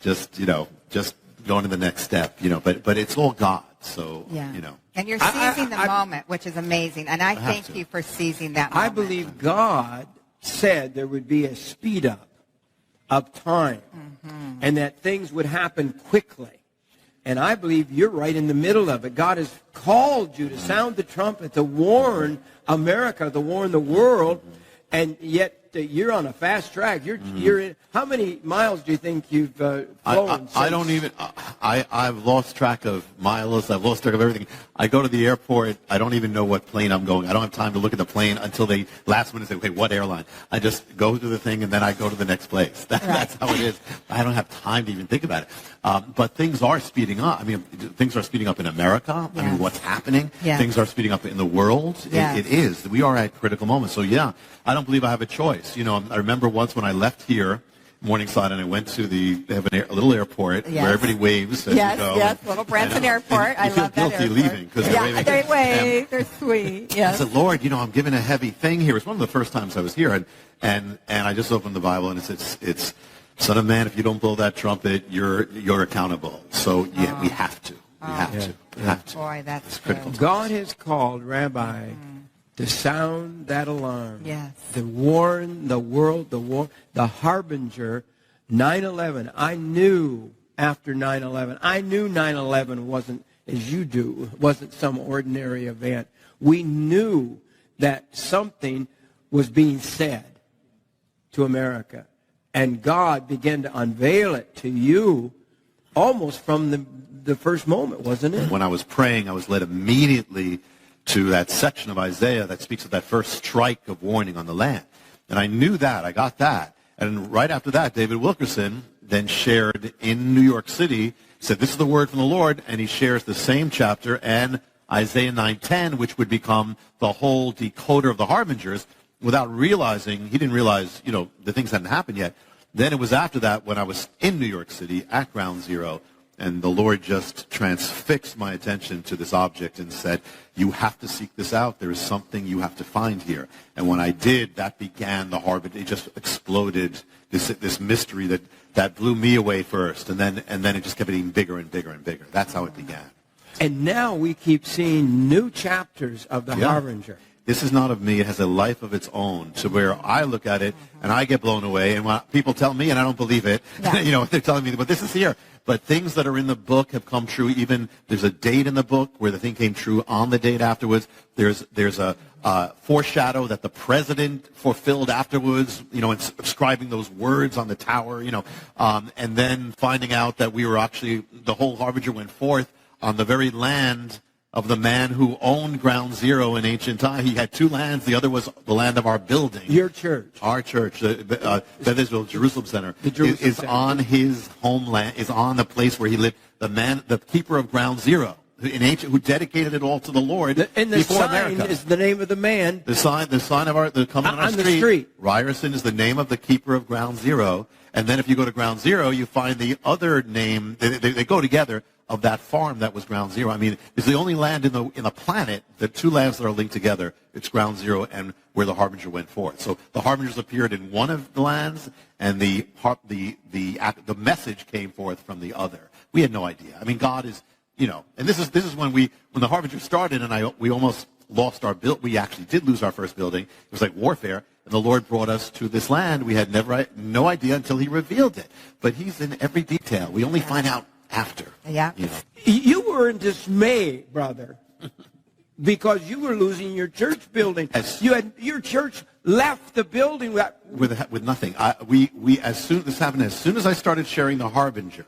just going to the next step, but it's all God. So, And you're seizing the moment, which is amazing. And I thank you for seizing that moment. I believe God said there would be a speed up of time and that things would happen quickly. And I believe you're right in the middle of it. God has called you to sound the trumpet, to warn America, to warn the world, and yet you're on a fast track. You're in, how many miles do you think you've flown? I've lost track of miles. I've lost track of everything. I go to the airport. I don't even know what plane I'm going. I don't have time to look at the plane until they last minute say, okay, what airline? I just go to the thing, and then I go to the next place. That's how it is. I don't have time to even think about it. But things are speeding up. I mean, things are speeding up in America. Yes. I mean, what's happening? Yes. Things are speeding up in the world. Yes. It is. We are at critical moments. So, I don't believe I have a choice. I remember once when I left here, Morningside, and I went to they have a little airport where everybody waves as you go. Yes, Little Branson Airport. I love that airport. You feel guilty leaving because they're waving. They wave. They're sweet. Yes. I said, Lord, I'm given a heavy thing here. It's one of the first times I was here, and I just opened the Bible, and it's Son of Man, if you don't blow that trumpet, you're accountable. So we have to. We have to. Boy, that's critical. God has called Rabbi to sound that alarm. Yes. To warn the world, the harbinger. 9/11. I knew after 9/11. I knew 9/11 wasn't, as you do, wasn't some ordinary event. We knew that something was being said to America. And God began to unveil it to you almost from the first moment, wasn't it? When I was praying, I was led immediately to that section of Isaiah that speaks of that first strike of warning on the land. And I knew that. I got that. And right after that, David Wilkerson then shared in New York City, said, this is the word from the Lord, and he shares the same chapter and Isaiah 9:10, which would become the whole decoder of the harbingers, without realizing, he didn't realize, the things hadn't happened yet. Then it was after that when I was in New York City at Ground Zero, and the Lord just transfixed my attention to this object and said, you have to seek this out. There is something you have to find here. And when I did, that began the harbinger. It just exploded, this mystery that blew me away first. And then it just kept getting bigger and bigger and bigger. That's how it began. And now we keep seeing new chapters of the harbinger. This is not of me. It has a life of its own, to where I look at it and I get blown away. And when people tell me, and I don't believe it, they're telling me, but this is here. But things that are in the book have come true. Even there's a date in the book where the thing came true on the date afterwards. There's a foreshadow that the president fulfilled afterwards, inscribing those words on the tower, and then finding out that we were actually, the whole harbinger went forth on the very land of the man who owned Ground Zero in ancient time. He had two lands. The other was the land of our building. Your church. Our church, Beth Israel Jerusalem Center, is Center. On his homeland, is on the place where he lived. The keeper of Ground Zero, who dedicated it all to the Lord and the before sign America. is the name of the man. The sign of the coming on our street. The street. Ryerson is the name of the keeper of Ground Zero. And then if you go to Ground Zero, you find the other name. They go together. Of that farm that was Ground Zero. I mean, it's the only land in the planet, the two lands that are linked together. It's Ground Zero and where the harbinger went forth. So the harbingers appeared in one of the lands, and the message came forth from the other. We had no idea. I mean, God is, and this is when the harbinger started, and we almost lost our build. We actually did lose our first building. It was like warfare, and the Lord brought us to this land. We had no idea until He revealed it. But He's in every detail. We only find out after. Yeah. You were in dismay, brother, because you were losing your church building. Your church left the building with nothing. As soon as I started sharing the harbinger,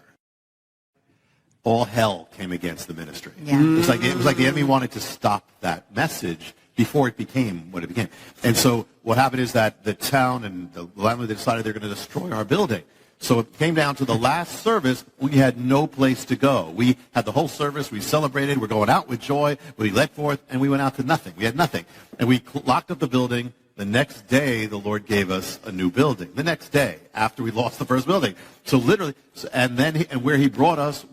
all hell came against the ministry. Yeah. It was like the enemy wanted to stop that message before it became what it became. And so what happened is that the town and the landlord decided they're going to destroy our building. So it came down to the last service. We had no place to go. We had the whole service. We celebrated. We're going out with joy. We led forth, and we went out to nothing. We had nothing. And we locked up the building, the next day, the Lord gave us a new building. The next day, after we lost the first building. So literally, and where he brought us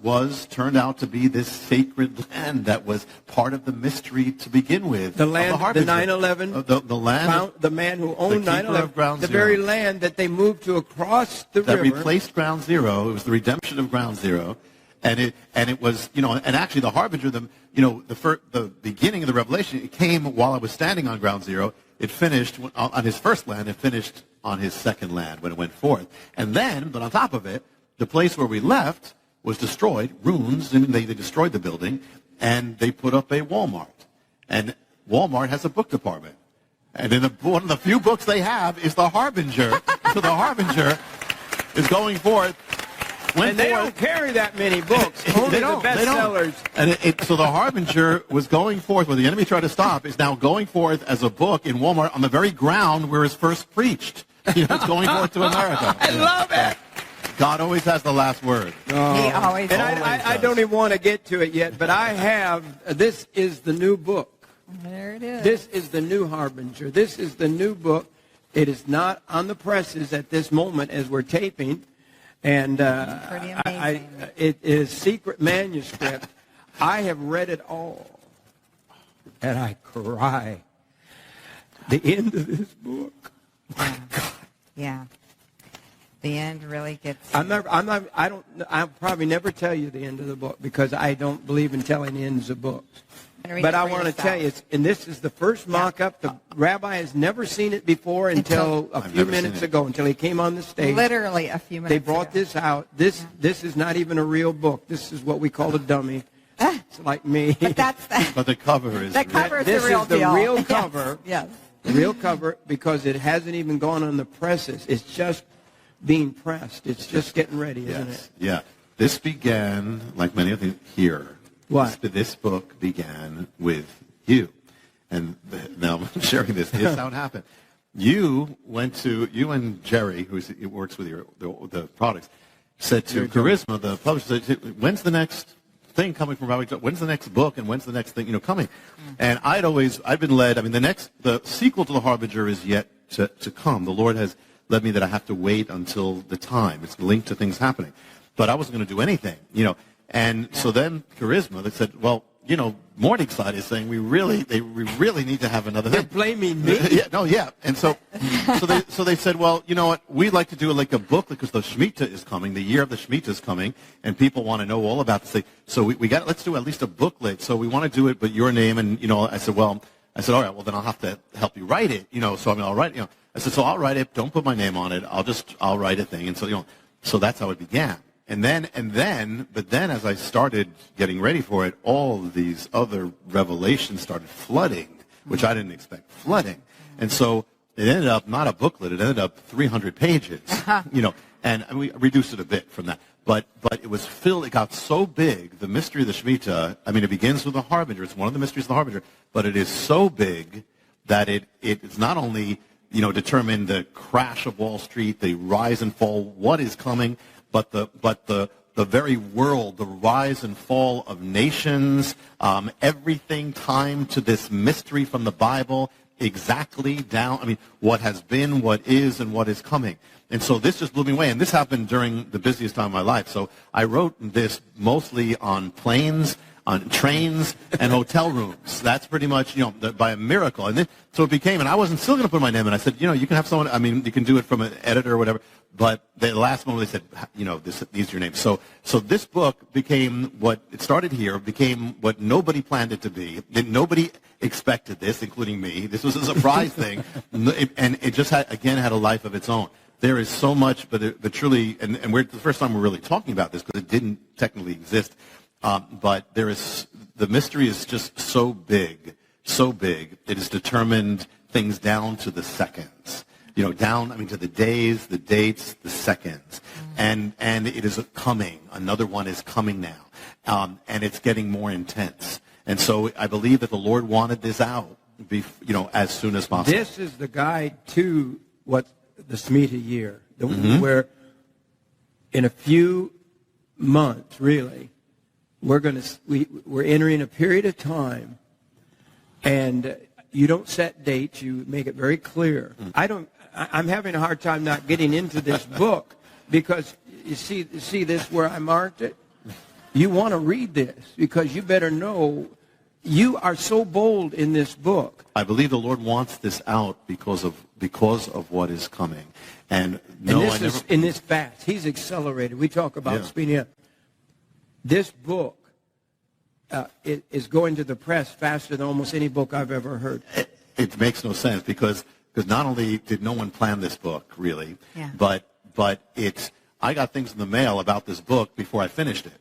turned out to be this sacred land that was part of the mystery to begin with. The land, the 9/11, the land, the man who owned 9/11, the very land that they moved to across the river. That replaced Ground Zero. It was the redemption of Ground Zero. And it was, and actually the harbinger, the beginning of the revelation, it came while I was standing on Ground Zero. It finished on his first land. It finished on his second land when it went forth. And then, but on top of it, the place where we left was destroyed, ruins, and they destroyed the building, and they put up a Walmart. And Walmart has a book department. And one of the few books they have is The Harbinger. So The Harbinger is going forth. And they don't carry that many books. Only the bestsellers. And so The Harbinger was going forth, where the enemy tried to stop, is now going forth as a book in Walmart on the very ground where it's first preached. It's going forth to America. I love it. God always has the last word. Oh. He always And I don't even want to get to it yet, but I have, this is the new book. There it is. This is the new Harbinger. This is the new book. It is not on the presses at this moment as we're taping. And pretty amazing. It is secret manuscript. I have read it all, and I cry. The end of this book. My God. Yeah. The end really gets. I'll probably never tell you the end of the book because I don't believe in telling the ends of books. But I want to tell you, and this is the first mock-up. The rabbi has never seen it before until a few minutes ago, until he came on the stage. Literally a few minutes ago. They brought this out. This is not even a real book. This is what we call a dummy. It's like me. But but the cover is. The cover is the real deal. This is the real cover. Yes. The real cover, because it hasn't even gone on the presses. It's just being pressed. It's just getting ready, isn't it? Yeah. This began, like many of things here. What? This book began with you. And now I'm sharing this. Here's how it happened. You and Jerry, who works with the products, said to Charisma, the publisher, said, when's the next thing coming from Rabbi? When's the next book and when's the next thing coming? And I've been led, the sequel to The Harbinger is yet to come. The Lord has led me that I have to wait until the time. It's linked to things happening. But I wasn't going to do anything, And so then Charisma, they said, well, Morningside is saying we really need to have another thing. They're blaming me? Yeah. And so they said, well, you know what, we'd like to do like a book because the Shemitah is coming, the year of the Shemitah is coming, and people want to know all about this thing. So let's do at least a booklet. So we want to do it, but your name, and, I said, all right, well, then I'll have to help you write it, so I'll write it, I said, so I'll write it, don't put my name on it, I'll write a thing. And so that's how it began. But then as I started getting ready for it, all of these other revelations started flooding, which I didn't expect, flooding. And so it ended up not a booklet, it ended up 300 pages, and we reduced it a bit from that. But it was filled, it got so big, the mystery of the Shemitah, it begins with the Harbinger, it's one of the mysteries of the Harbinger, but it is so big that it's not only, determined the crash of Wall Street, the rise and fall, what is coming, but the very world, the rise and fall of nations, everything timed to this mystery from the Bible, exactly down, what has been, what is, and what is coming. And so this just blew me away. And this happened during the busiest time of my life. So I wrote this mostly on planes, on trains, and hotel rooms. That's pretty much, by a miracle. And then, so it became, and I wasn't still going to put my name in. I said, you can have someone, you can do it from an editor or whatever. But the last moment they said, these are your names. So this book became what, it started here, became what nobody planned it to be. Nobody expected this, including me. This was a surprise thing. And it just had a life of its own. There is so much, but truly, and we're the first time we're really talking about this because it didn't technically exist. But the mystery is just so big. It has determined things down to the seconds. Down, to the days, the dates, the seconds. And it is coming. Another one is coming now. And it's getting more intense. And so I believe that the Lord wanted this out, as soon as possible. This is the guide to what the Shemitah year, where in a few months, really, we're entering a period of time, and you don't set dates. You make it very clear. I'm having a hard time not getting into this book because you see this where I marked it? You want to read this because you better know you are so bold in this book. I believe the Lord wants this out because of what is coming. And in this fast, he's accelerated. We talk about speeding up. This book is going to the press faster than almost any book I've ever heard. It makes no sense because not only did no one plan this book, really, but I got things in the mail about this book before I finished it.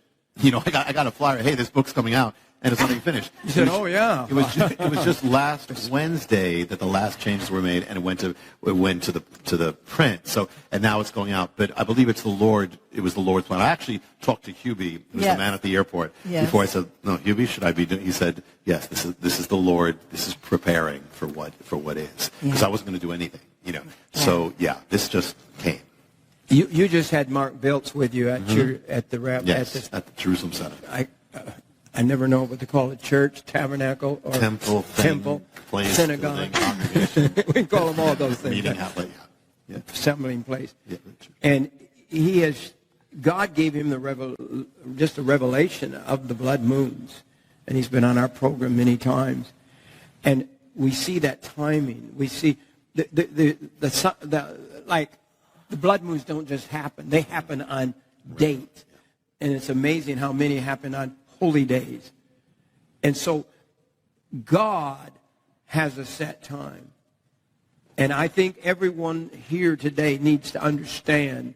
You know, I got a flyer, hey, this book's coming out, and it's not even finished. You said, oh, yeah. It was just last Wednesday that the last changes were made, and it went to the print. So, and now it's going out. But I believe it was the Lord's plan. I actually talked to Hubie, who's the man at the airport, before I said, no, Hubie, should I be doing? He said, yes, this is the Lord. This is preparing for what is. Because I wasn't going to do anything, you know. Yeah. So, this just came. You just had Mark Biltz with you at at the Jerusalem Center. I never know what to call it: church, tabernacle, or temple, place, synagogue. We call them all those things. Meeting house, assembling place. Yeah. And God gave him just a revelation of the blood moons, and he's been on our program many times, and we see that timing. We see the blood moons don't just happen. They happen on date. And it's amazing how many happen on holy days. And so God has a set time. And I think everyone here today needs to understand,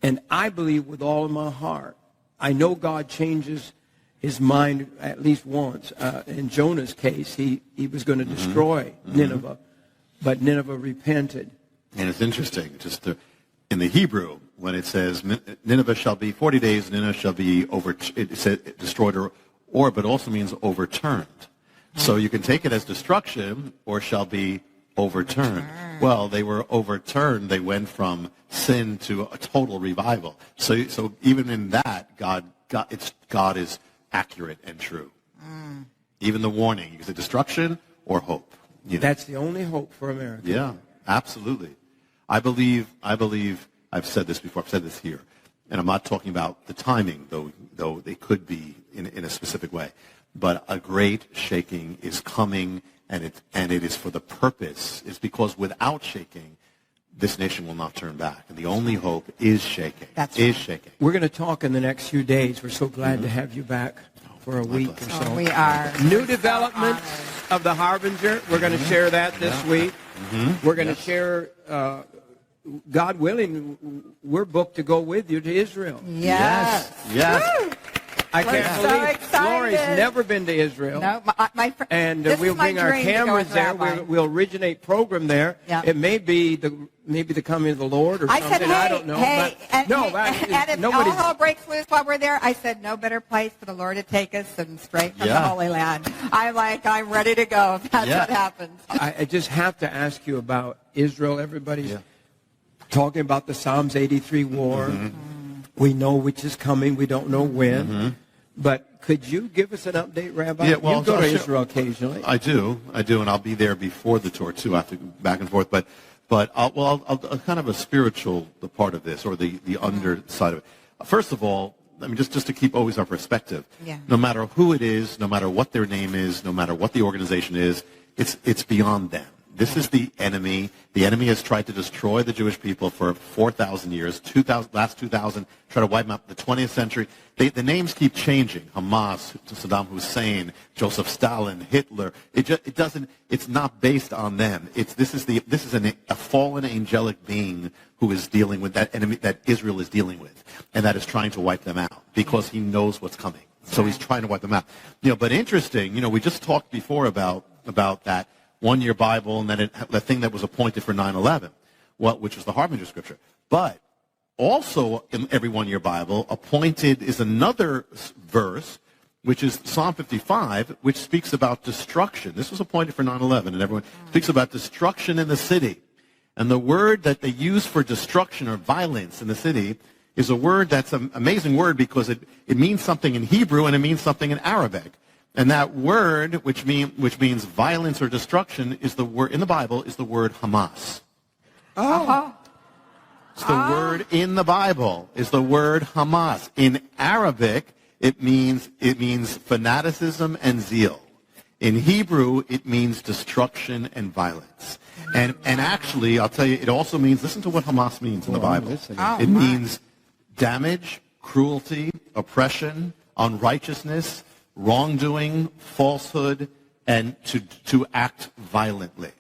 and I believe with all of my heart, I know God changes his mind at least once. In Jonah's case, he was going to destroy Nineveh, but Nineveh repented. And it's interesting, in the Hebrew, when it says Nineveh shall be 40 days, Nineveh shall be destroyed, but also means overturned. So you can take it as destruction or shall be overturned. Well, they were overturned. They went from sin to a total revival. So even in that, God is accurate and true. Even the warning, is it destruction or hope? You know? That's the only hope for America. Yeah, absolutely. I believe, I've said this before, I've said this here, and I'm not talking about the timing, though they could be in a specific way, but a great shaking is coming, and it is for the purpose. It's because without shaking, this nation will not turn back, and the only hope is shaking. That's right. Shaking. We're going to talk in the next few days. We're so glad to have you back for a week or so. We are. New developments of the Harbinger. We're going to share that this week. We're going to share, God willing, we're booked to go with you to Israel. Yes. Woo! I can't believe Lori's never been to Israel. No, and we'll bring our cameras there. We'll originate program there. Yeah. It may be the coming of the Lord or something. I don't know. And if all hell breaks loose while we're there, I said no better place for the Lord to take us than straight from the Holy Land. I'm ready to go if that's what happens. I just have to ask you about Israel. Everybody's talking about the Psalms 83 war. We know which is coming. We don't know when. But could you give us an update, Rabbi? Yeah, well, you go to Israel occasionally. I do, and I'll be there before the tour too. I have to go back and forth, but I'll kind of a spiritual part of this, or the underside of it. First of all, I mean, just to keep always our perspective. Yeah. No matter who it is, no matter what their name is, no matter what the organization is, it's beyond them. This is the enemy. The enemy has tried to destroy the Jewish people for 4,000 years, 2,000, last 2,000, try to wipe them out in the 20th century. The names keep changing. Hamas, Saddam Hussein, Joseph Stalin, Hitler. It's not based on them. This is a fallen angelic being who is dealing with that enemy that Israel is dealing with, and that is trying to wipe them out because he knows what's coming. So he's trying to wipe them out. But interesting, we just talked before about that one-year Bible, and then the thing that was appointed for 9/11, which was the Harbinger scripture. But also in every one-year Bible, appointed is another verse, which is Psalm 55, which speaks about destruction. This was appointed for 9/11, and everyone speaks about destruction in the city. And the word that they use for destruction or violence in the city is a word that's an amazing word because it means something in Hebrew and it means something in Arabic. And that word, which means violence or destruction, is the word in the Bible is the word Hamas. Oh. It's the word in the Bible is the word Hamas. In Arabic, it means fanaticism and zeal. In Hebrew, it means destruction and violence. And actually, I'll tell you, it also means, listen to what Hamas means in the Bible. It means damage, cruelty, oppression, unrighteousness, wrongdoing, falsehood, and to act violently.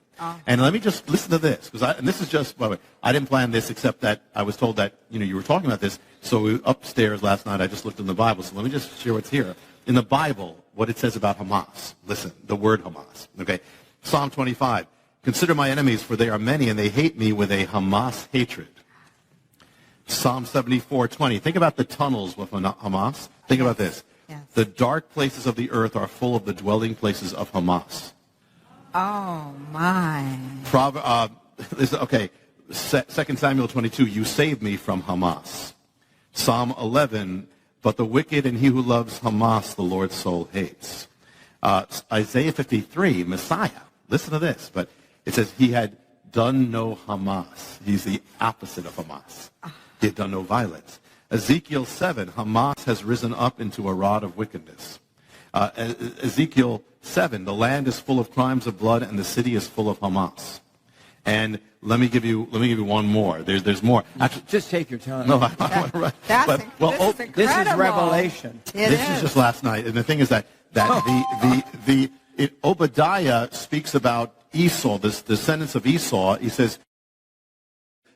And let me just listen to this, and this is just, by the way, I didn't plan this except that I was told that, you were talking about this. So upstairs last night, I just looked in the Bible. So let me just share what's here. In the Bible, what it says about Hamas. Listen, the word Hamas. Okay. Psalm 25. Consider my enemies, for they are many, and they hate me with a Hamas hatred. Psalm 74:20. Think about the tunnels with Hamas. Think about this. Yes. The dark places of the earth are full of the dwelling places of Hamas. Oh, my. Okay, 2 Samuel 22, you saved me from Hamas. Psalm 11, but the wicked and he who loves Hamas, the Lord's soul hates. Isaiah 53, Messiah. Listen to this, but it says he had done no Hamas. He's the opposite of Hamas. He had done no violence. Ezekiel 7, Hamas has risen up into a rod of wickedness. Ezekiel 7, the land is full of crimes of blood and the city is full of Hamas. And let me give you one more. There's more. Actually, just take your time. No, I want to write. This is incredible. This is Revelation. This is just last night. And the thing is that Obadiah speaks about Esau, the descendants of Esau. He says,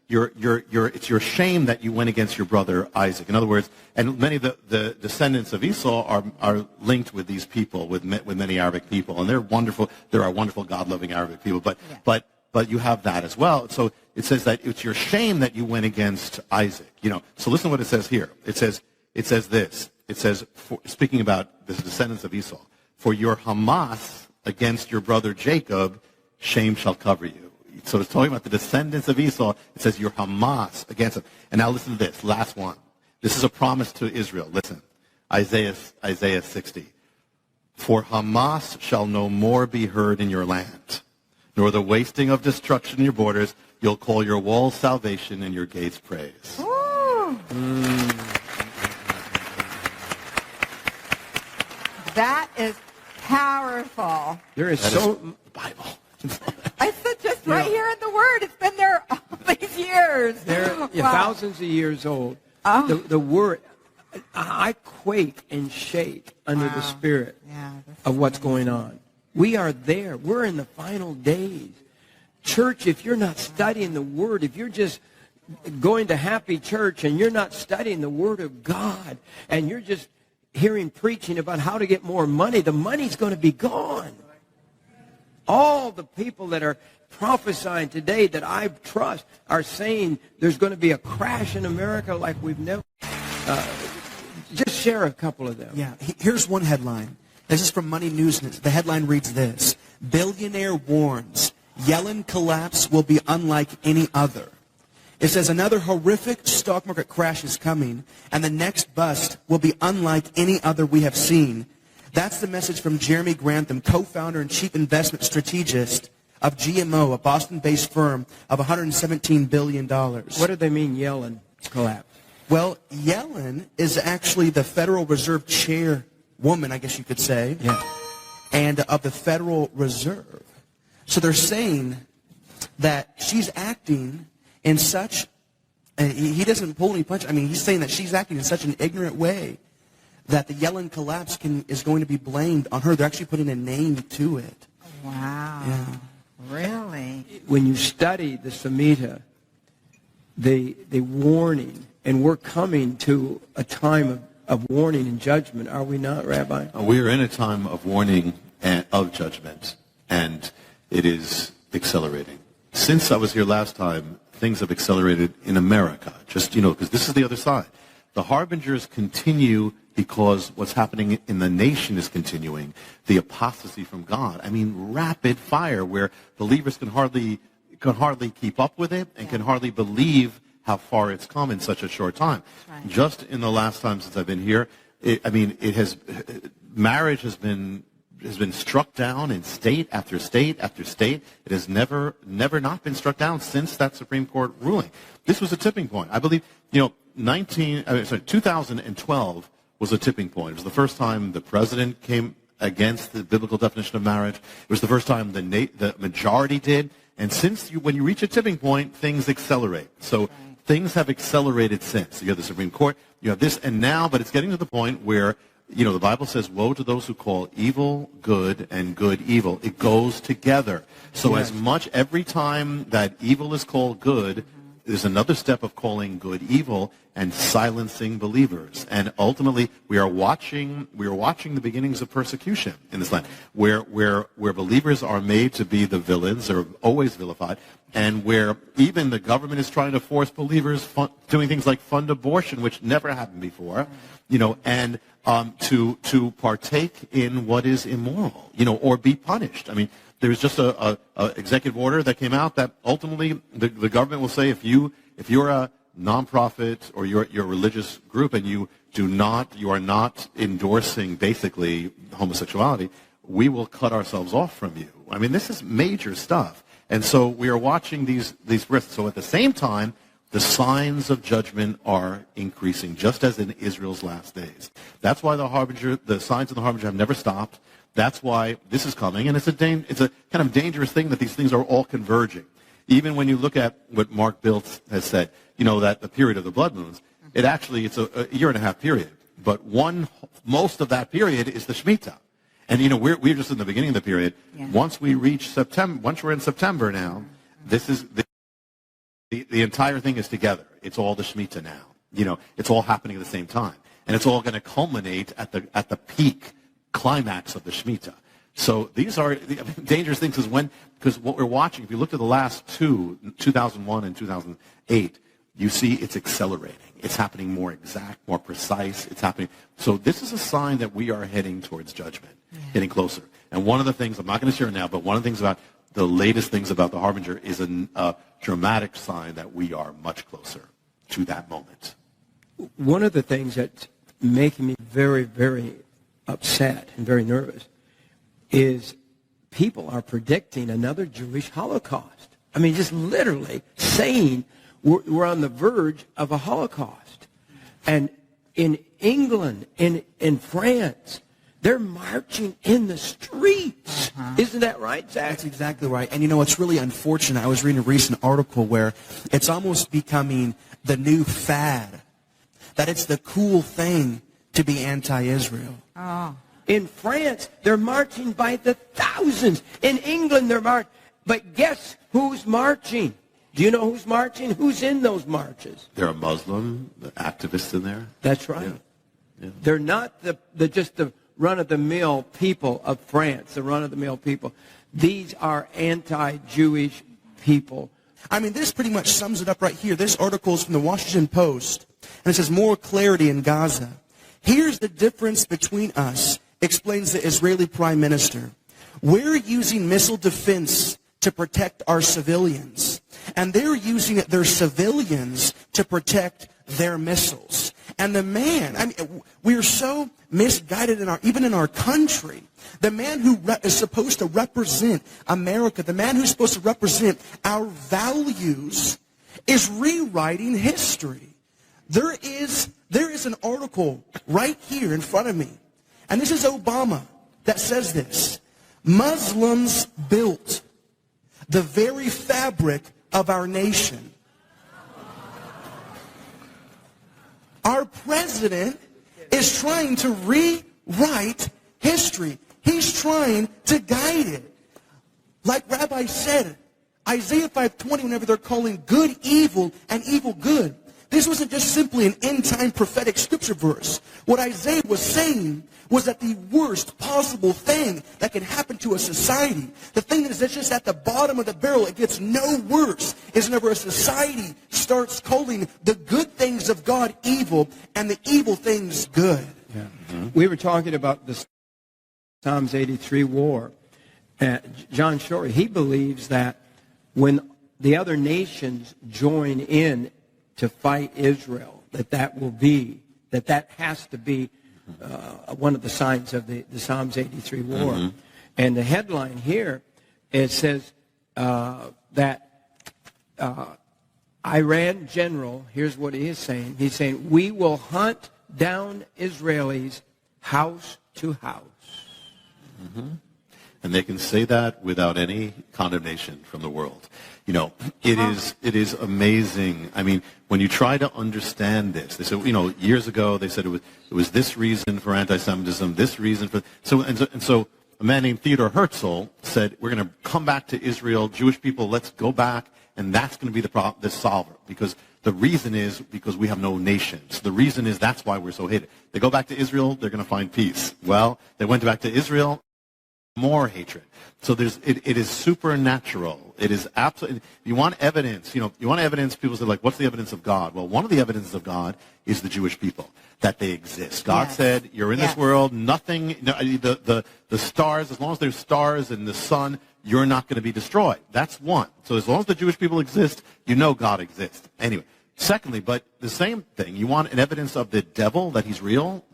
it's your shame that you went against your brother Isaac. In other words, and many of the descendants of Esau are linked with these people, with many Arabic people, and they're wonderful. There are wonderful, God-loving Arabic people, but you have that as well. So it says that it's your shame that you went against Isaac. So listen to what it says here. It says this. It says, speaking about the descendants of Esau, for your Hamas against your brother Jacob, shame shall cover you. So it's talking about the descendants of Esau. It says your Hamas against them. And now listen to this, last one. This is a promise to Israel. Listen, Isaiah 60. For Hamas shall no more be heard in your land, nor the wasting of destruction in your borders. You'll call your walls salvation and your gates praise. That is powerful. There is the Bible. I said just right here in the Word. It's been there all these years. They're thousands of years old. The Word, I quake and shake under the Spirit of what's going on. We are there. We're in the final days. Church, if you're not studying the Word, if you're just going to happy church and you're not studying the Word of God, and you're just hearing preaching about how to get more money, the money's going to be gone. All the people that are prophesying today that I trust are saying there's going to be a crash in America like we've never. Just share a couple of them. Yeah, here's one headline. This is from Money News. The headline reads this: Billionaire warns Yellen collapse will be unlike any other. It says another horrific stock market crash is coming, and the next bust will be unlike any other we have seen. That's the message from Jeremy Grantham, co-founder and chief investment strategist of GMO, a Boston-based firm of $117 billion. What do they mean, Yellen collapse? Well, Yellen is actually the Federal Reserve chairwoman, I guess you could say, and of the Federal Reserve. So they're saying that she's acting in such, he doesn't pull any punches. I mean, he's saying that she's acting in such an ignorant way that the Yellen collapse is going to be blamed on her. They're actually putting a name to it. Wow. Yeah. Really? When you study the Samhita, the warning, and we're coming to a time of warning and judgment, are we not, Rabbi? We are in a time of warning and of judgment, and it is accelerating. Since I was here last time, things have accelerated in America, just, because this is the other side. The harbingers continue because what's happening in the nation is continuing. The apostasy from God. I mean, rapid fire where believers can hardly keep up with it and can hardly believe how far it's come in such a short time. Right. Just in the last time since I've been here, marriage has been been struck down in state after state after state. It has never not been struck down since that Supreme Court ruling. This was a tipping point. I believe, 2012 was a tipping point. It was the first time the president came against the biblical definition of marriage. It was the first time the majority did. And when you reach a tipping point, things accelerate. So things have accelerated since. You have the Supreme Court, you have this, and now, but it's getting to the point where, the Bible says, woe to those who call evil good and good evil. It goes together. So every time that evil is called good, there's another step of calling good evil and silencing believers. And ultimately, we are watching the beginnings of persecution in this land, where believers are made to be the villains, or always vilified, and where even the government is trying to force believers doing things like fund abortion, which never happened before, and to partake in what is immoral, or be punished. I mean, there was just a executive order that came out that ultimately the government will say, if you're a nonprofit or you're a religious group and you are not endorsing basically homosexuality, we will cut ourselves off from you. I mean, this is major stuff. And so we are watching these risks. So at the same time, the signs of judgment are increasing, just as in Israel's last days. That's why the signs of the harbinger have never stopped. That's why this is coming, and it's a kind of dangerous thing that these things are all converging. Even when you look at what Mark Biltz has said, that the period of the blood moons, it's a year and a half period. But most of that period is the Shemitah. And, we're just in the beginning of the period. Yeah. Once we reach September, once we're in September now, this is the entire thing is together. It's all the Shemitah now. It's all happening at the same time. And it's all going to culminate at the peak climax of the Shemitah. So these are dangerous things because what we're watching, if you look at the last 2001 and 2008, you see it's accelerating. It's happening more exact, more precise. It's happening. So this is a sign that we are heading towards judgment, getting closer. And one of the things, I'm not going to share now, but one of the things about the latest things about the harbinger is a dramatic sign that we are much closer to that moment. One of the things that's making me very, very upset and very nervous is people are predicting another Jewish Holocaust. I mean, just literally saying we're on the verge of a Holocaust. And in England, in France, they're marching in the streets. Isn't that right, Zach? That's exactly right. And it's really unfortunate. I was reading a recent article where it's almost becoming the new fad, that it's the cool thing to be anti-Israel. Oh. In France, they're marching by the thousands. In England, they're marching. But guess who's marching? Do you know who's marching? Who's in those marches? There are Muslim activists in there. That's right. Yeah. They're not just the run-of-the-mill people of France, the run-of-the-mill people. These are anti-Jewish people. I mean, this pretty much sums it up right here. This article is from the Washington Post, and it says, more clarity in Gaza. Here's the difference between us, explains the Israeli prime minister. We're using missile defense to protect our civilians, and they're using their civilians to protect their missiles. And the man, we are so misguided even in our country. The man who is supposed to represent America, the man who's supposed to represent our values, is rewriting history. There is an article right here in front of me, and this is Obama, that says this. Muslims built the very fabric of our nation. Our president is trying to rewrite history. He's trying to guide it. Like Rabbi said, Isaiah 5:20, whenever they're calling good evil and evil good, this wasn't just simply an end-time prophetic scripture verse. What Isaiah was saying was that the worst possible thing that can happen to a society, the thing that is just at the bottom of the barrel, it gets no worse, is whenever a society starts calling the good things of God evil and the evil things good. Yeah. Mm-hmm. We were talking about the Psalms 83 war. John Shorey, he believes that when the other nations join in to fight Israel, that has to be one of the signs of the Psalms 83 war. And the headline here, it says that Iran general, here's what he is saying. He's saying, we will hunt down Israelis house to house. And they can say that without any condemnation from the world. You know, it is amazing. I mean, when you try to understand this, they said, you know, years ago they said it was this reason for anti-Semitism, this reason for so a man named Theodor Herzl said, we're going to come back to Israel, Jewish people, let's go back, and that's going to be the solver, because the reason is because we have no nations. The reason is that's why we're so hated. They go back to Israel, they're going to find peace. Well, they went back to Israel, more hatred. So it is supernatural. It is absolutely. You want evidence. You want evidence. People say, like, what's the evidence of God? Well, one of the evidences of God is the Jewish people, that they exist. God said, you're in this world. Nothing. The stars, as long as there's stars and the sun, you're not going to be destroyed. That's one. So as long as the Jewish people exist, you know God exists. Anyway, secondly, but the same thing. You want an evidence of the devil, that he's real?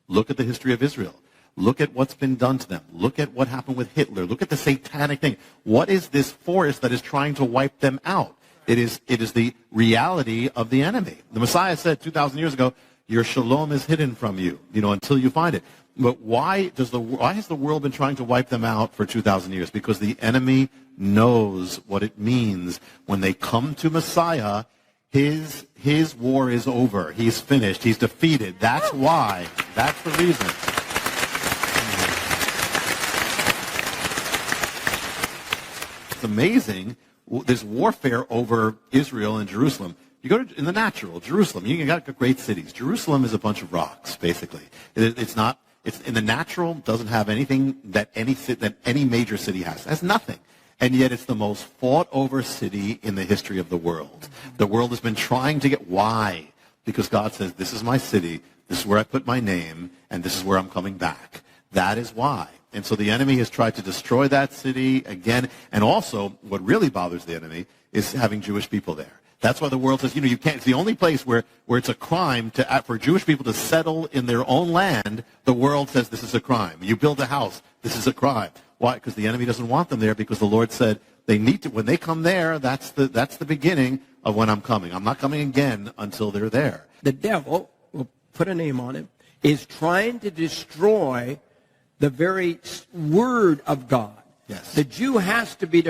Look at the history of Israel. Look at what's been done to them. Look at what happened with Hitler. Look at the satanic thing. What is this force that is trying to wipe them out? It is the reality of the enemy. The Messiah said 2,000 years ago, your shalom is hidden from you, until you find it. But why has the world been trying to wipe them out for 2,000 years? Because the enemy knows what it means when they come to Messiah. His war is over. He's finished. He's defeated. That's why. That's the reason. It's amazing, this warfare over Israel and Jerusalem. You go in the natural, Jerusalem, you got great cities. Jerusalem is a bunch of rocks, basically. It's in the natural, doesn't have anything that any major city has. It has nothing. And yet it's the most fought over city in the history of the world. The world has been trying to get, why? Because God says, this is my city, this is where I put my name, and this is where I'm coming back. That is why. And so the enemy has tried to destroy that city again. And also, what really bothers the enemy is having Jewish people there. That's why the world says, you can't. It's the only place where it's a crime for Jewish people to settle in their own land. The world says this is a crime. You build a house, this is a crime. Why? Because the enemy doesn't want them there. Because the Lord said they need to. When they come there, that's the beginning of when I'm coming. I'm not coming again until they're there. The devil, we'll put a name on him, is trying to destroy the very word of God. Yes. The Jew has to be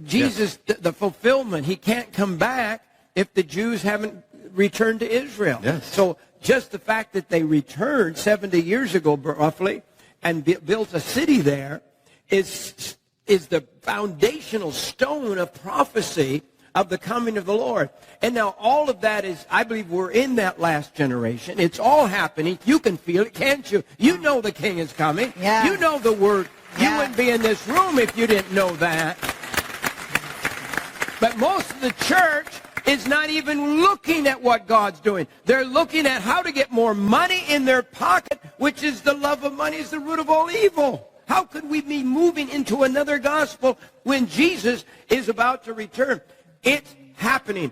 Jesus, the fulfillment. He can't come back if the Jews haven't returned to Israel. Yes. So just the fact that they returned 70 years ago, roughly, and built a city there is the foundational stone of prophecy of the coming of the Lord. And now all of that is, I believe we're in that last generation. It's all happening. You can feel it, can't you? You know the King is coming. Yeah. You know the word. You wouldn't be in this room if you didn't know that. But most of the church is not even looking at what God's doing. They're looking at how to get more money in their pocket, which is the love of money is the root of all evil. How could we be moving into another gospel when Jesus is about to return? It's happening.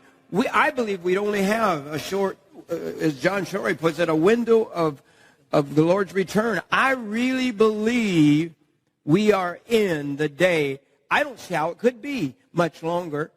I believe we'd only have a short, as John Shorey puts it, a window of the Lord's return. I really believe we are in the day. I don't see how it could be much longer.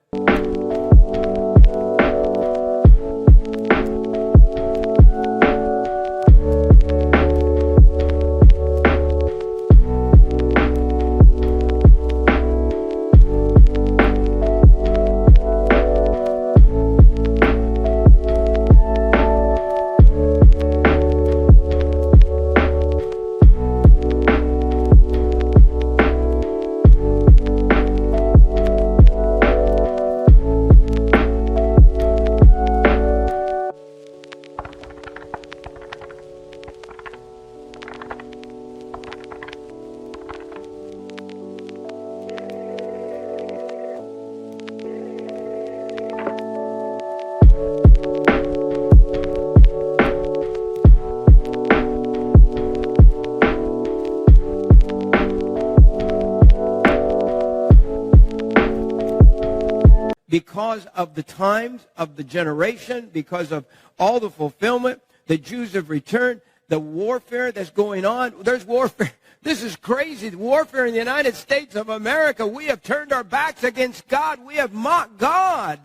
Because of the times of the generation, because of all the fulfillment, the Jews have returned. the warfare that's going on. There's warfare. This is crazy. The warfare in the United States of America. We have turned our backs against God. We have mocked God.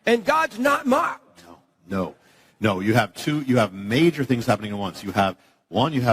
And God's not mocked. No. You have major things happening at once. You have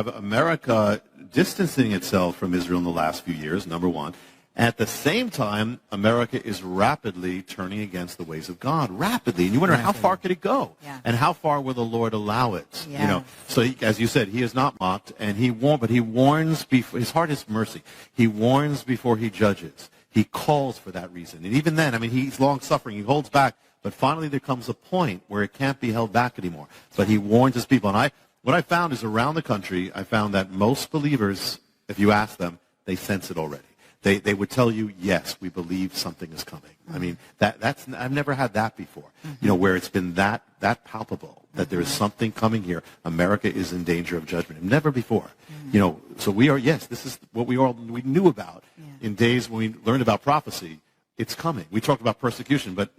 America distancing itself from Israel in the last few years, number one. At the same time, America is rapidly turning against the ways of God, rapidly. And you wonder, how far could it go? Yeah. And how far will the Lord allow it? Yeah. So as you said, he is not mocked, and he warns before, his heart is mercy. He warns before he judges. He calls for that reason. And even then, he's long-suffering. He holds back. But finally there comes a point where it can't be held back anymore. But he warns his people. And what I found is around the country, I found that most believers, if you ask them, they sense it already. They would tell you, yes, we believe something is coming. Mm-hmm. I've never had that before, mm-hmm. Where it's been that palpable, that mm-hmm. there is something coming here. America is in danger of judgment. Never before. Mm-hmm. So we are, yes, this is what we knew about in days when we learned about prophecy. It's coming. We talked about persecution, but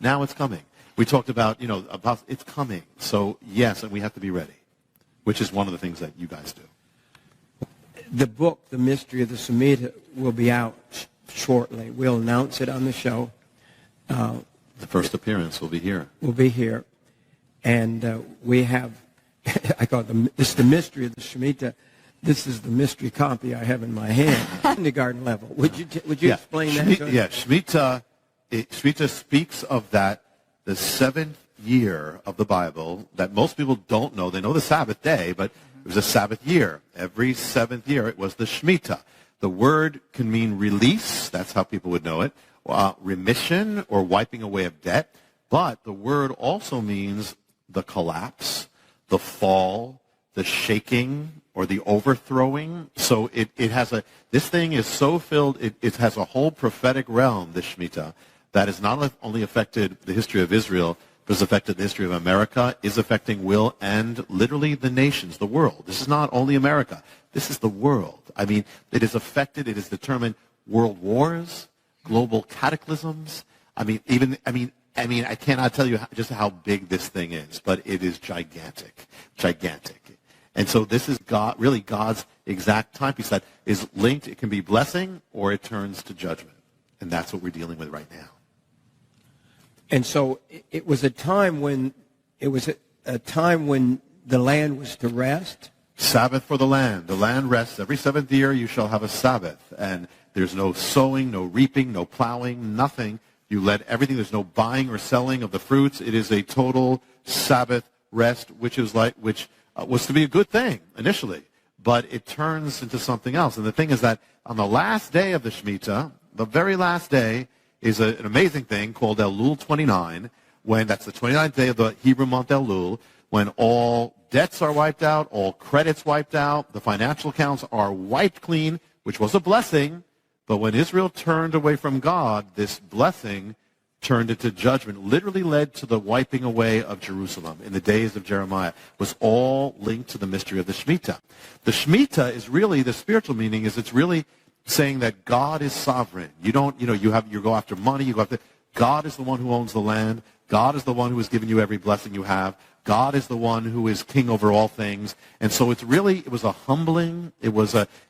now it's coming. We talked about it's coming. So yes, and we have to be ready, which is one of the things that you guys do. The book, The Mystery of the Shemitah, will be out shortly. We'll announce it on the show. The first appearance will be here. We'll be here. And we have, I call it it's The Mystery of the Shemitah. This is the mystery copy I have in my hand, kindergarten level. Would you explain that to us? Yeah, Shemitah speaks of that, the seventh year of the Bible that most people don't know. They know the Sabbath day, but it was a Sabbath year. Every seventh year, it was the Shemitah. The word can mean release. That's how people would know it. Remission or wiping away of debt. But the word also means the collapse, the fall, the shaking, or the overthrowing. So this thing is so filled, it has a whole prophetic realm, this Shemitah, that has not only affected the history of Israel, but has affected the history of America, will, and literally the nations, the world. This is not only America. This is the world. It has affected, it has determined world wars, global cataclysms. I cannot tell you just how big this thing is, but it is gigantic. And so this is God's exact timepiece that is linked. It can be blessing or it turns to judgment. And that's what we're dealing with right now. And so it was a time when the land was to rest. Sabbath for the land. The land rests. Every seventh year you shall have a Sabbath. And there's no sowing, no reaping, no plowing, nothing. You let everything. There's no buying or selling of the fruits. It is a total Sabbath rest, which was to be a good thing initially, but it turns into something else. And the thing is that on the last day of the Shemitah, the very last day, is an amazing thing called Elul 29, when that's the 29th day of the Hebrew month Elul, when all debts are wiped out, all credits wiped out, the financial accounts are wiped clean, which was a blessing. But when Israel turned away from God, this blessing turned into judgment, literally led to the wiping away of Jerusalem in the days of Jeremiah, was all linked to the mystery of the Shemitah. The Shemitah is really, the spiritual meaning is it's really saying that God is sovereign. You don't, you go after money, God is the one who owns the land. God is the one who has given you every blessing you have. God is the one who is king over all things. And so it was a humbling, the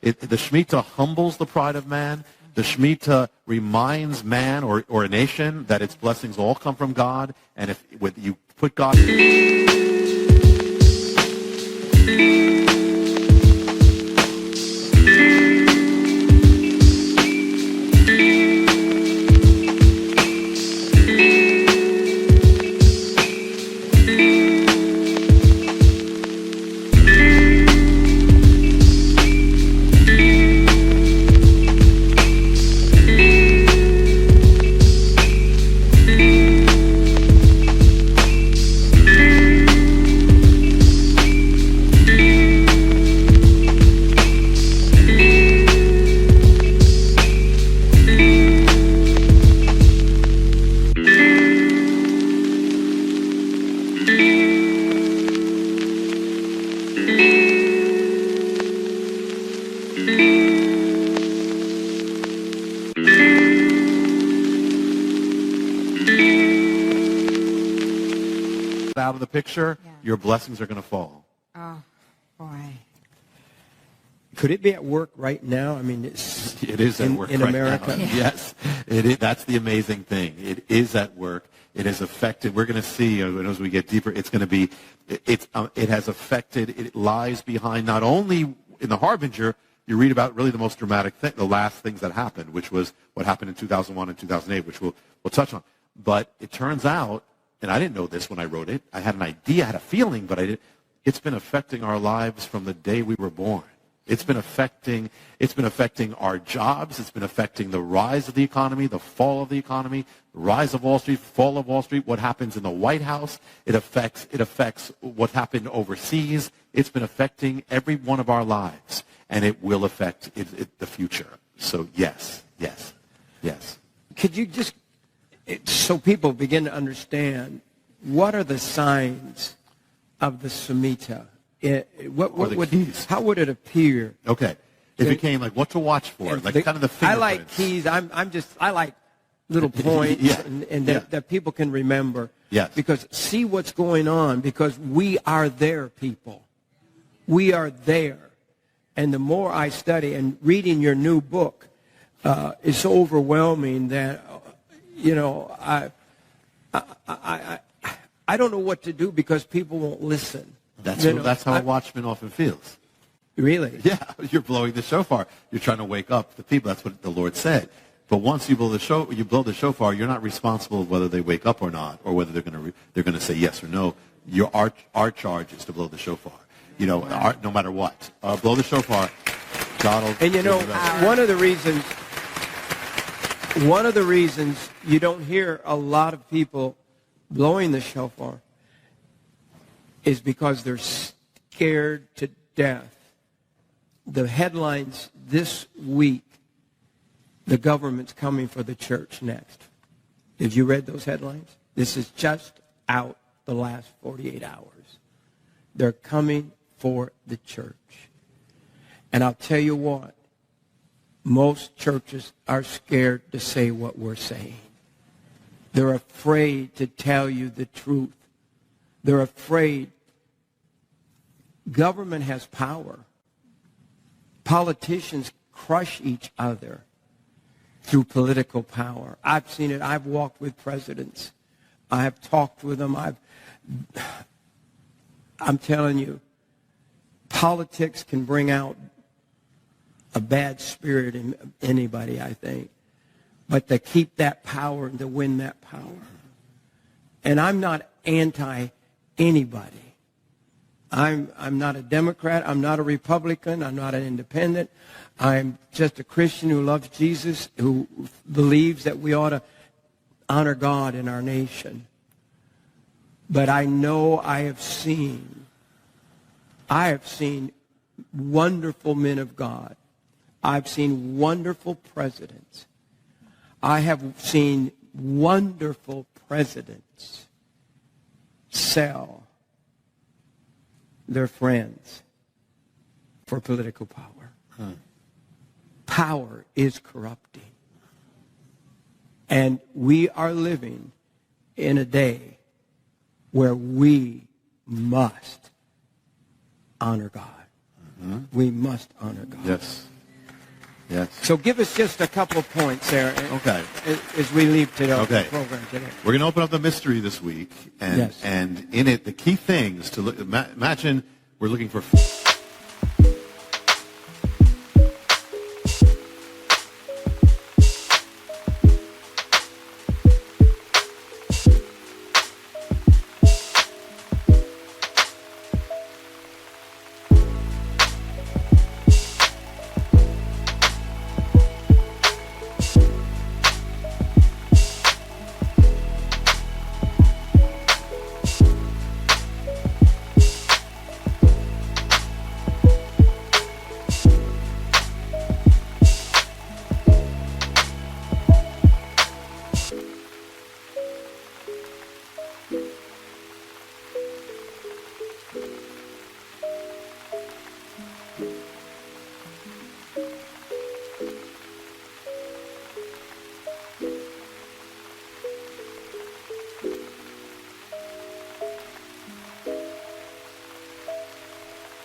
Shemitah humbles the pride of man. The Shemitah reminds man or a nation that its blessings all come from God. And if you put God... out of the picture, your blessings are going to fall. Oh, Boy. Could it be at work right now? I mean, it is at work in right America. Now. Yes, it is. That's the amazing thing. It is at work. It has affected. We're going to see as we get deeper. It's going to be. It has affected. It lies behind not only in the Harbinger. You read about really the most dramatic thing, the last things that happened, which was what happened in 2001 and 2008, which we'll touch on. But it turns out, and I didn't know this when I wrote it. I had an idea, I had a feeling, but I didn't. It's been affecting our lives from the day we were born. It's been affecting our jobs. It's been affecting the rise of the economy, the fall of the economy, the rise of Wall Street, fall of Wall Street, what happens in the White House. It affects what happened overseas. It's been affecting every one of our lives, and it will affect the future. So yes. Could you just, so people begin to understand, what are the signs of the Shemitah? How would it appear? Okay. It became like what to watch for, like kind of the fingerprints. I like keys. I like little points that people can remember. Yes. Because see what's going on, because we are there, people. We are there. And the more I study, and reading your new book is so overwhelming that, I don't know what to do because people won't listen. That's how a watchman often feels. Really? Yeah, you're blowing the shofar. You're trying to wake up the people. That's what the Lord said. But once you blow the shofar, you're not responsible whether they wake up or not, or whether they're going to say yes or no. Our charge is to blow the shofar. No matter what, blow the shofar. God will. And one of the reasons you don't hear a lot of people blowing the shofar is because they're scared to death. The headlines this week, the government's coming for the church next. Have you read those headlines? This is just out the last 48 hours. They're coming for the church. And I'll tell you what, most churches are scared to say what we're saying. They're afraid to tell you the truth. They're afraid. Government has power. Politicians crush each other through political power. I've seen it. I've walked with presidents. I have talked with them. I'm telling you, politics can bring out a bad spirit in anybody, I think. But to keep that power and to win that power. And I'm not anti-anybody. I'm not a Democrat. I'm not a Republican. I'm not an independent. I'm just a Christian who loves Jesus, who believes that we ought to honor God in our nation. But I know I have seen wonderful men of God. I've seen wonderful presidents. I have seen wonderful presidents sell their friends for political power. Power is corrupting. And we are living in a day where we must honor God. We must honor God. Yes. So give us just a couple of points there. Okay. As we leave today, the program today. We're going to open up the mystery this week, and in it, the key things to look. Imagine we're looking for.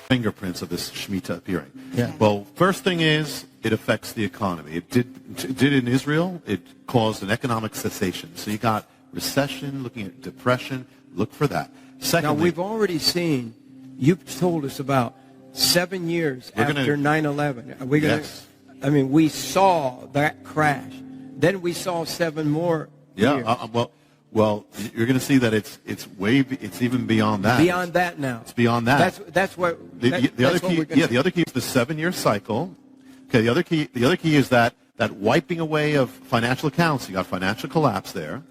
fingerprints of this Shemitah appearing. Yeah. Well, first thing is, it affects the economy. It did in Israel. It caused an economic cessation. So you got recession, looking at depression. Look for that. Secondly, now, we've already seen, you've told us about 7 years after 9/11. Are we gonna, yes. I mean, we saw that crash. Then we saw 7 more years. Well, you're going to see that it's even beyond that. Beyond that now. It's beyond that. That's what the other key. The other key is the 7-year cycle. Okay. The other key is that wiping away of financial accounts. You got financial collapse there.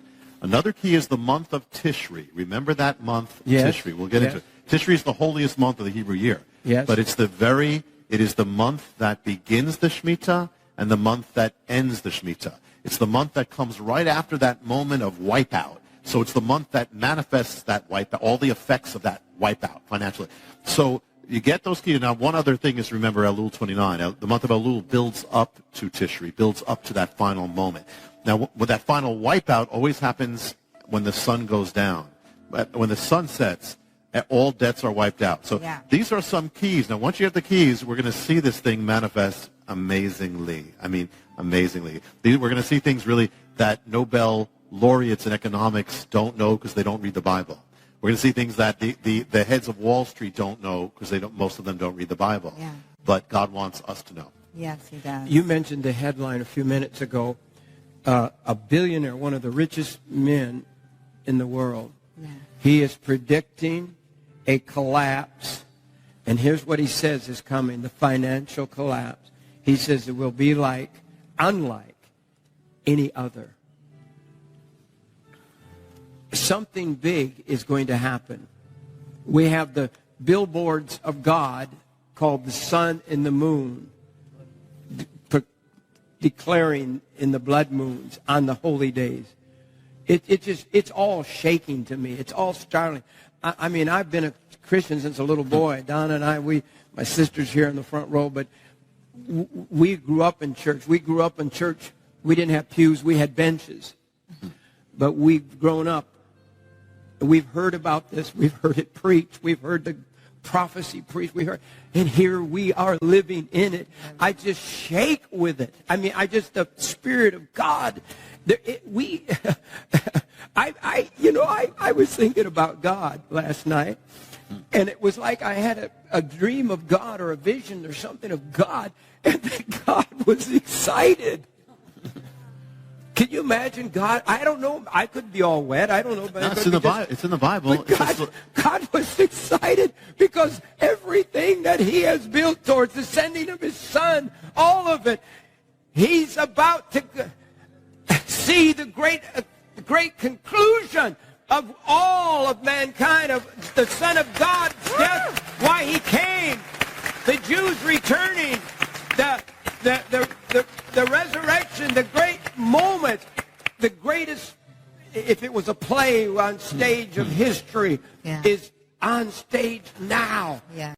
Another key is the month of Tishri. Remember that month, yes. Tishri. We'll get into it. Tishri is the holiest month of the Hebrew year. Yes. But it is the month that begins the Shemitah and the month that ends the Shemitah. It's the month that comes right after that moment of wipeout. So it's the month that manifests that wipeout, all the effects of that wipeout financially. So you get those keys. Now, one other thing is, remember Elul 29. The month of Elul builds up to Tishri, builds up to that final moment. Now, with that final wipeout always happens when the sun goes down. When the sun sets, all debts are wiped out. So these are some keys. Now, once you have the keys, we're going to see this thing manifest amazingly. I mean, amazingly. We're going to see things really that Nobel laureates in economics don't know because they don't read the Bible. We're going to see things that the heads of Wall Street don't know because most of them don't read the Bible. Yeah. But God wants us to know. Yes, he does. You mentioned the headline a few minutes ago. A billionaire, one of the richest men in the world. Yeah. He is predicting a collapse. And here's what he says is coming, the financial collapse. He says it will be unlike any other. Something big is going to happen. We have the billboards of God called the sun and the moon, declaring in the blood moons on the holy days. It's all shaking to me. It's all startling. I mean, I've been a Christian since a little boy. Donna and I, my sister's here in the front row, but we grew up in church. We didn't have pews. We had benches. But we've grown up. We've heard about this. We've heard it preached. We've heard the prophecy preached. And here we are living in it. I just shake with it. I mean, the Spirit of God. I was thinking about God last night, and it was like I had a dream of God or a vision or something of God, and that God was excited. Can you imagine God? I don't know. I could be all wet. I don't know. But it's in the Bible. It's in the Bible. But God was excited because everything that he has built towards the sending of his son, all of it, he's about to see the great conclusion of all of mankind, of the Son of God's death, why he came, the Jews returning, the resurrection, the great moment, the greatest, if it was a play on stage of history, is on stage now. Yeah.